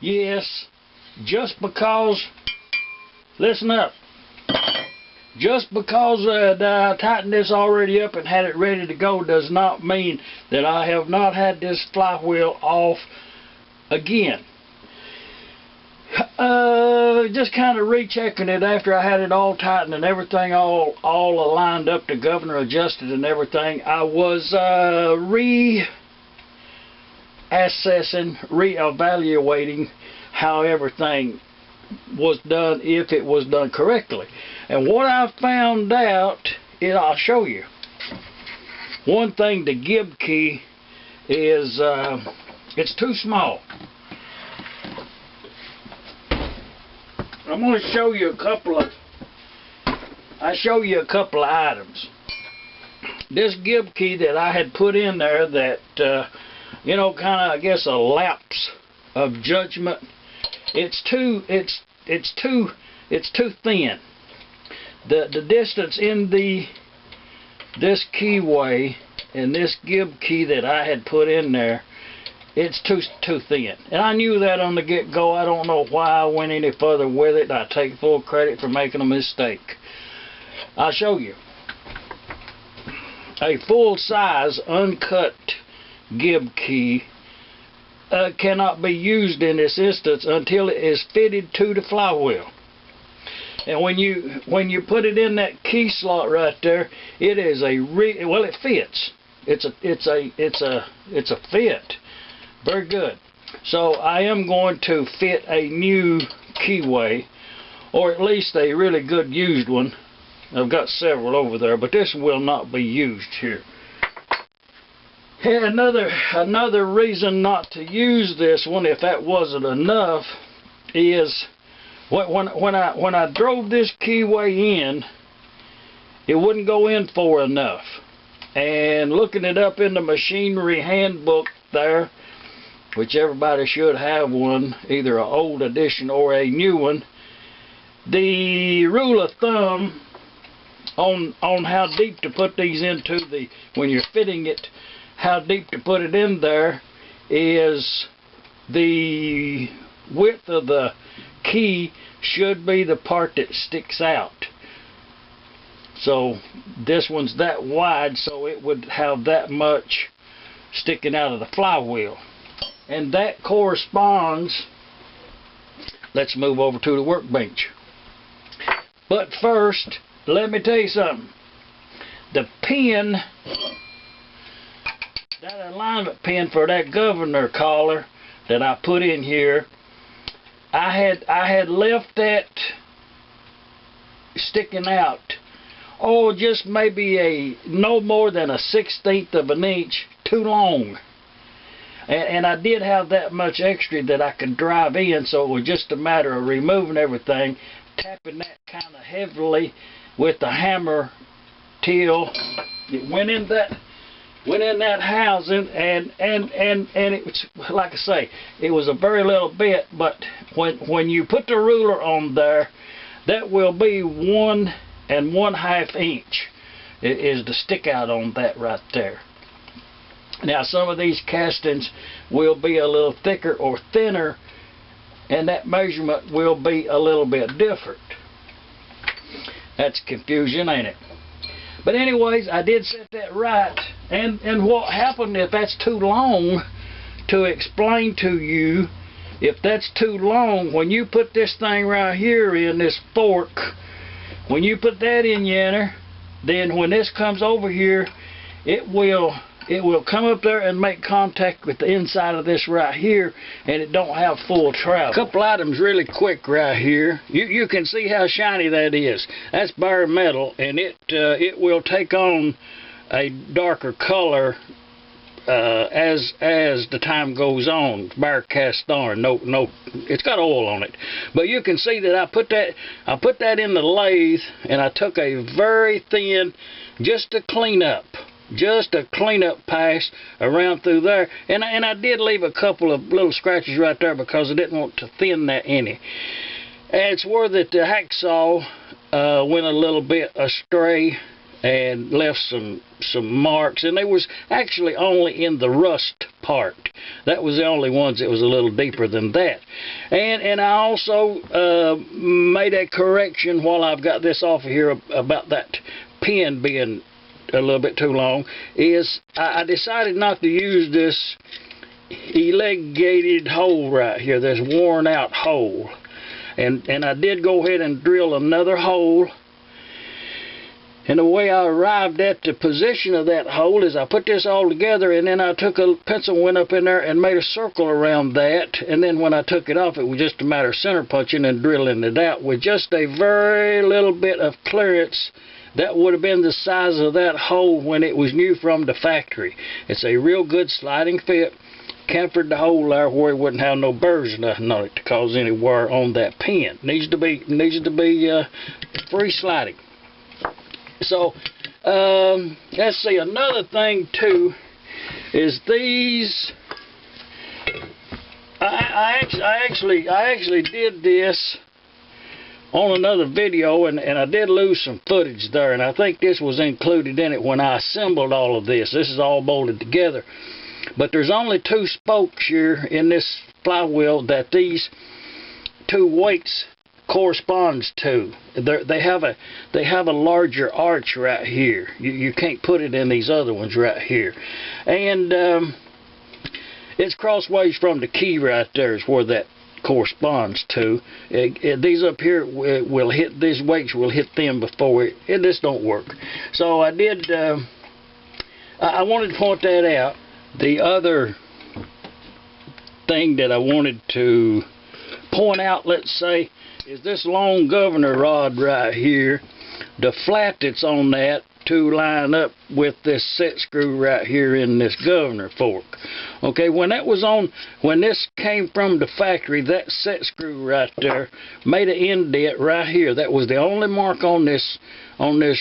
Yes, just because, listen up, just because I tightened this already up and had it ready to go does not mean that I have not had this flywheel off again. Just kind of rechecking it after I had it all tightened and everything all aligned up, the governor adjusted and everything. I was reevaluating how everything was done, if it was done correctly. And what I found out, I'll show you. One thing, the gib key is it's too small. I'm going to show you a couple of items. This gib key that I had put in there that you know, kind of, I guess, a lapse of judgment. It's too thin. The distance in this keyway and this gib key that I had put in there, it's too thin. And I knew that on the get-go. I don't know why I went any further with it. I take full credit for making a mistake. I'll show you. A full-size uncut gib key cannot be used in this instance until it is fitted to the flywheel. And when you put it in that key slot right there, it is well, it fits. It's a fit. Very good. So I am going to fit a new keyway, or at least a really good used one. I've got several over there, but this will not be used here. And another reason not to use this one, if that wasn't enough, is when I drove this keyway in, it wouldn't go in for enough. And looking it up in the machinery handbook there, which everybody should have one, either an old edition or a new one, the rule of thumb on how deep to put these into when you're fitting it, how deep to put it in there, is the width of the key should be the part that sticks out. So this one's that wide, so it would have that much sticking out of the flywheel. And that corresponds, let's move over to the workbench. But first, let me tell you something. The pin, that alignment pin for that governor collar that I put in here, I had left that sticking out, oh, just maybe no more than a 1/16 of an inch too long. And I did have that much extra that I could drive in, so it was just a matter of removing everything, tapping that kind of heavily with the hammer till it went in that housing, and it was, like I say, it was a very little bit, but when you put the ruler on there, that will be 1 1/2 inch is the stick out on that right there. Now some of these castings will be a little thicker or thinner, and that measurement will be a little bit different. That's confusion, ain't it? But anyways, I did set that right. And what happened, if that's too long to explain to you, if that's too long, when you put this thing right here in this fork, when you put that in there, then when this comes over here, it will come up there and make contact with the inside of this right here, and it don't have full travel. A couple items really quick right here. You can see how shiny that is. That's bare metal, and it will take on a darker color as the time goes on. Bare cast iron. No, it's got oil on it. But you can see that I put that in the lathe, and I took a very thin, just a cleanup pass around through there, and I did leave a couple of little scratches right there because I didn't want to thin that any. And it's where that the hacksaw went a little bit astray and left some marks, and they was actually only in the rust part. That was the only ones that was a little deeper than that. And I also made a correction while I've got this off of here about that pin being a little bit too long. Is I decided not to use this elongated hole right here, this worn out hole, and I did go ahead and drill another hole. And the way I arrived at the position of that hole is I put this all together, and then I took a pencil, went up in there and made a circle around that, and then when I took it off, it was just a matter of center punching and drilling it out with just a very little bit of clearance. That would have been the size of that hole when it was new from the factory. It's a real good sliding fit. Camfered the hole there where it wouldn't have no burrs or nothing on it to cause any wear on that pin. Needs to be free sliding. So let's see, another thing too is these. I actually did this on another video, and I did lose some footage there, and I think this was included in it when I assembled all of this. This is all bolted together, but there's only 2 spokes here in this flywheel that these 2 weights corresponds to. They have a larger arch right here. You can't put it in these other ones right here, and it's crossways from the key right there is where that corresponds to. These up here will hit, these weights will hit them before this don't work. So I did. I wanted to point that out. The other thing that I wanted to point out, let's say, is this long governor rod right here. The flat that's on that to line up with this set screw right here in this governor fork. Okay, when this came from the factory, that set screw right there made an indent right here. That was the only mark on this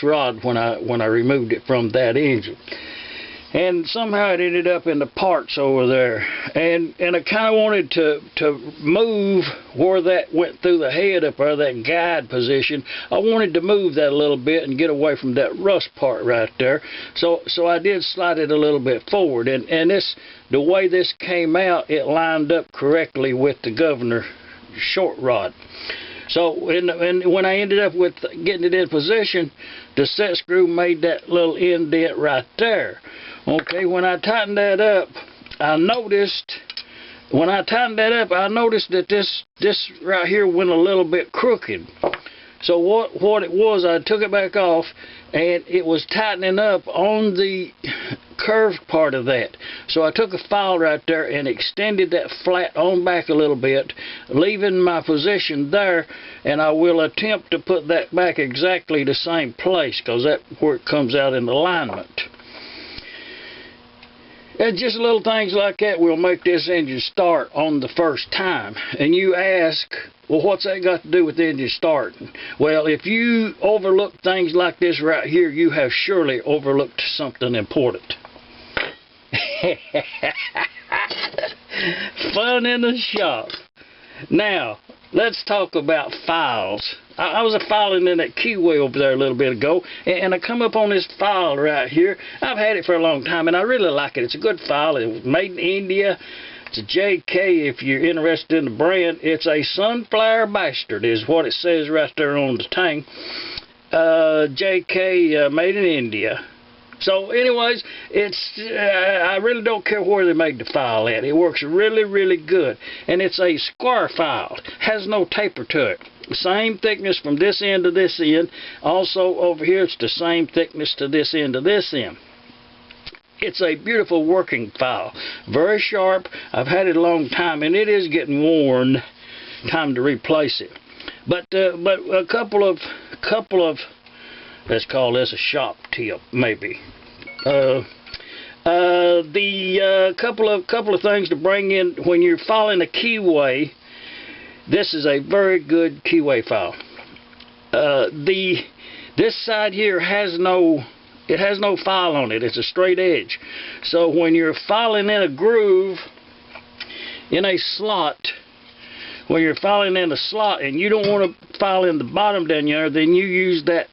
rod when I removed it from that engine. And somehow it ended up in the parts over there, and I kind of wanted to move where that went through the head up there, that guide position. I wanted to move that a little bit and get away from that rust part right there. So I did slide it a little bit forward, and the way this came out, it lined up correctly with the governor short rod. So when I ended up with getting it in position, the set screw made that little indent right there. Okay, when I tightened that up, I noticed that this right here went a little bit crooked. So what it was, I took it back off, and it was tightening up on the curved part of that. So I took a file right there and extended that flat on back a little bit, leaving my position there, and I will attempt to put that back exactly the same place, because that's where it comes out in alignment. And just little things like that will make this engine start on the first time. And you ask, well, what's that got to do with the engine starting? Well, if you overlook things like this right here, you have surely overlooked something important. Fun in the shop. Now, let's talk about files. I was filing in that keyway over there a little bit ago, and I come up on this file right here. I've had it for a long time, and I really like it. It's a good file. It was made in India. It's a JK if you're interested in the brand. It's a Sunflower Bastard is what it says right there on the tank. JK made in India. So anyways, I really don't care where they made the file at. It works really, really good. And it's a square file. Has no taper to it. Same thickness from this end to this end. Also over here it's the same thickness to this end to this end. It's a beautiful working file. Very sharp. I've had it a long time, and it is getting worn. Time to replace it. But a couple of let's call this a shop tip, maybe. Couple of things to bring in when you're filing a keyway. This is a very good keyway file. This side here has no file on it. It's a straight edge. So when you're filing in a groove in a slot, when you're filing in a slot and you don't want to file in the bottom down there, then you use that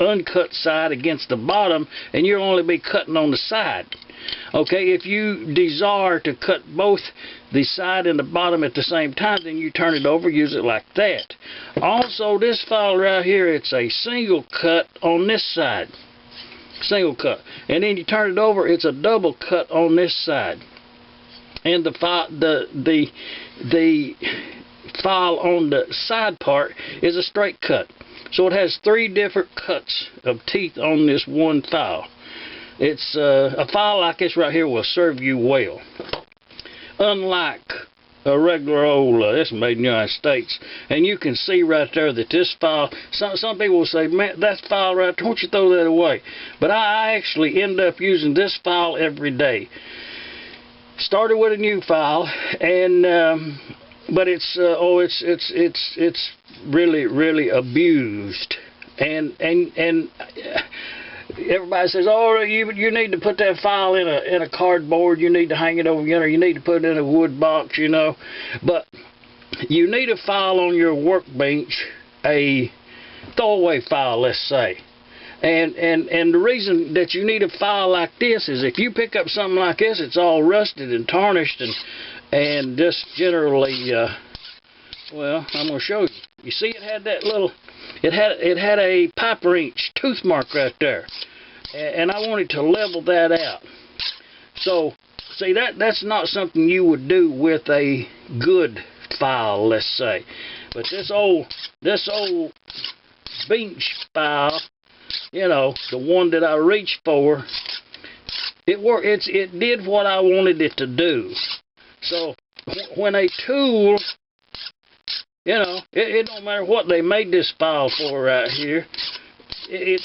uncut side against the bottom, and you'll only be cutting on the side. Okay, if you desire to cut both the side and the bottom at the same time, then you turn it over, use it like that. Also, this file right here, it's a single cut on this side. Single cut. And then you turn it over, it's a double cut on this side. And the file on the side part is a straight cut. So it has 3 different cuts of teeth on this one file. It's a file like this right here will serve you well. Unlike a regular old, this is made in the United States, and you can see right there that this file, some people will say, man, that file right there, won't you throw that away? But I actually end up using this file every day. Started with a new file, and but it's really abused, and everybody says, oh, you need to put that file in a cardboard, you need to hang it over again, or you need to put it in a wood box, you know. But you need a file on your workbench, a throwaway file, let's say. And the reason that you need a file like this is if you pick up something like this, it's all rusted and tarnished and just generally, well, I'm going to show you. You see it had that little, it had a pipe wrench tooth mark right there. And I wanted to level that out. So, see, that's not something you would do with a good file, let's say. But this old bench file, you know, the one that I reached for, it did what I wanted it to do. So when a tool, you know, it don't matter what they made this file for right here, it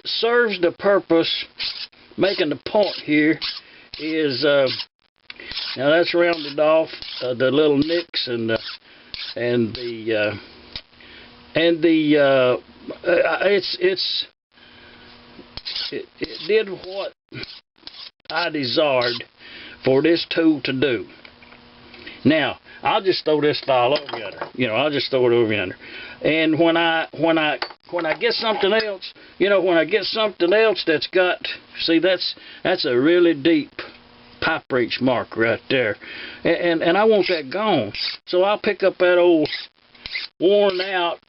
serves the purpose. Making the point here is now that's rounded off the little nicks it did what I desired for this tool to do. Now, I'll just throw this file over yonder. You know, I'll just throw it over yonder. And when I get something else, you know, when I get something else that's got, see, that's a really deep pipe wrench mark right there. And I want that gone. So I'll pick up that old worn out,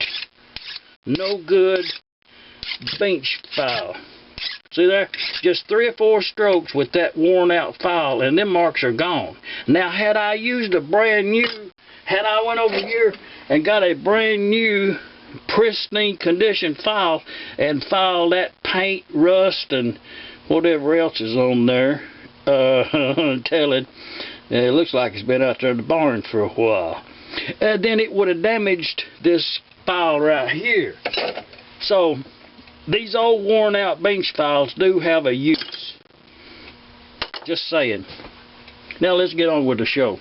no good bench file. See there? Just 3 or 4 strokes with that worn out file, and them marks are gone. Now, had I used a brand new, had I went over here and got a brand new, pristine condition file and filed that paint, rust, and whatever else is on there, it looks like it's been out there in the barn for a while. Then it would have damaged this file right here. So, these old worn out bench files do have a use. Just saying. Now let's get on with the show.